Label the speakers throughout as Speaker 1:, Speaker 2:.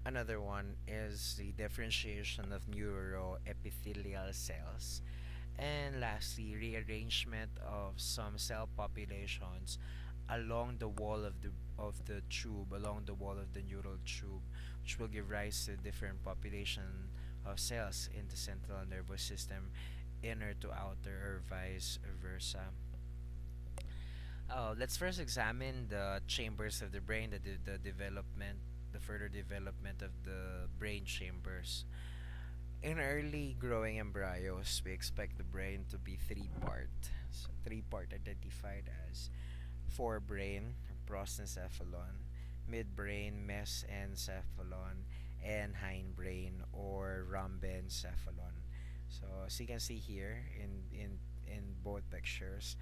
Speaker 1: Another one is the differentiation of neuroepithelial cells. And lastly, rearrangement of some cell populations along the wall of the tube, along the wall of the neural tube, which will give rise to different population of cells in the central nervous system, inner to outer or vice versa. Let's first examine the chambers of the brain, the development, the further development of the brain chambers. In early growing embryos, we expect the brain to be three-part. So three-part identified as forebrain, prosencephalon, midbrain, mesencephalon, and hindbrain or rhombencephalon. So as you can see here in both pictures,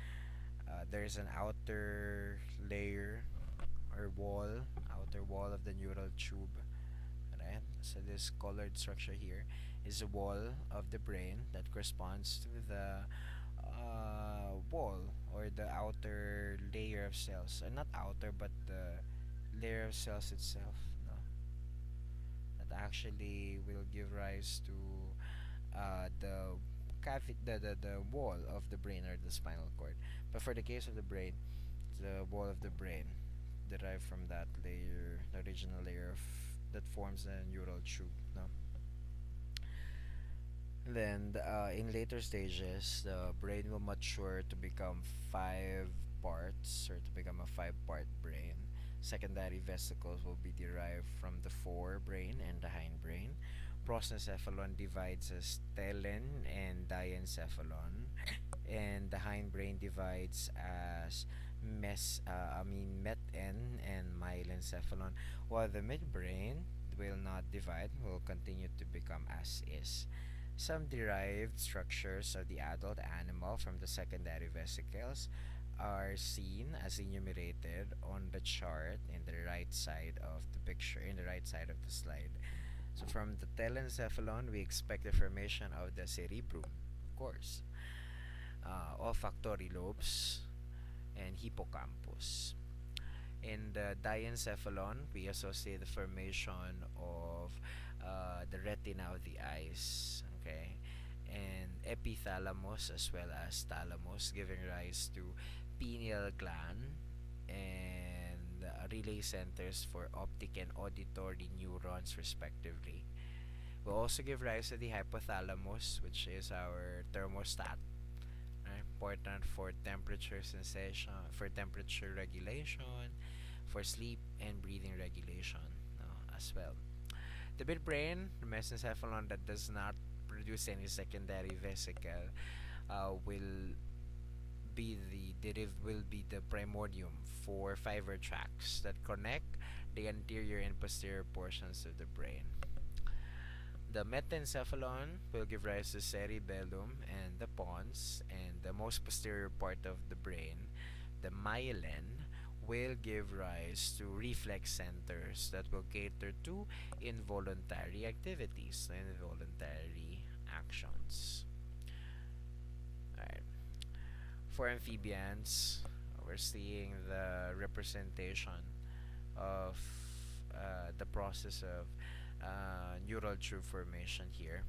Speaker 1: there's an outer layer or wall, outer wall of the neural tube. Right? So this colored structure here is a wall of the brain that corresponds to the wall or the outer layer of cells. Not outer, but the layer of cells itself. No, that actually will give rise to the the wall of the brain or the spinal cord. But for the case of the brain, the wall of the brain derived from that layer, the original layer of that forms the neural tube. No? Then, in later stages, the brain will mature to become five parts or to become a five-part brain. Secondary vesicles will be derived from the forebrain and the hindbrain. Prosencephalon divides as telen and diencephalon, and the hindbrain divides as meten and myelencephalon, while the midbrain will not divide, will continue to become as is. Some derived structures of the adult animal from the secondary vesicles are seen as enumerated on the chart in the right side of the picture, in the right side of the slide. So from the telencephalon, we expect the formation of the cerebrum, of course, olfactory lobes, and hippocampus. In the diencephalon, we associate the formation of the retina of the eyes, okay, and epithalamus as well as thalamus, giving rise to pineal gland and relay centers for optic and auditory neurons, respectively. Will also give rise to the hypothalamus, which is our thermostat, important for temperature sensation, for temperature regulation, for sleep and breathing regulation, as well. The midbrain, the mesencephalon that does not produce any secondary vesicle, will will be the primordium for fiber tracts that connect the anterior and posterior portions of the brain. The metencephalon will give rise to cerebellum and the pons, and the most posterior part of the brain, the myelin, will give rise to reflex centers that will cater to involuntary activities, involuntary actions. Alright. For amphibians, we're seeing the representation of the process of neural tube formation here.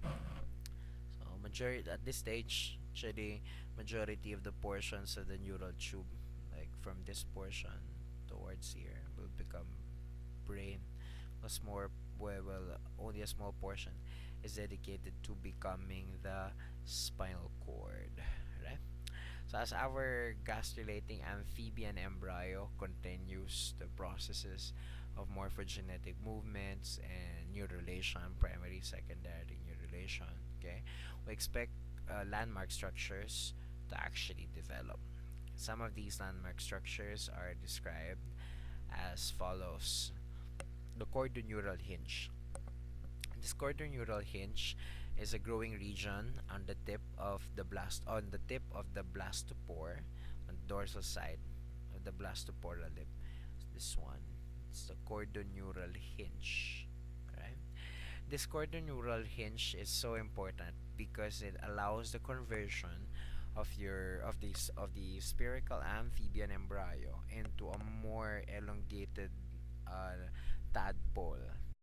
Speaker 1: So majority at this stage, actually, majority of the portions of the neural tube, like from this portion towards here, will become brain. Only a small portion is dedicated to becoming the spinal cord. Right? So as our gastrulating amphibian embryo continues the processes of morphogenetic movements and neurulation, primary, secondary neurulation, okay, we expect landmark structures to actually develop. Some of these landmark structures are described as follows. The chordoneural hinge. This chordoneural hinge is a growing region on the tip of the blastopore on the dorsal side of the blastoporal lip. So this one, it's the chordoneural hinge. Right? This chordoneural hinge is so important because it allows the conversion of the spherical amphibian embryo into a more elongated uh, tadpole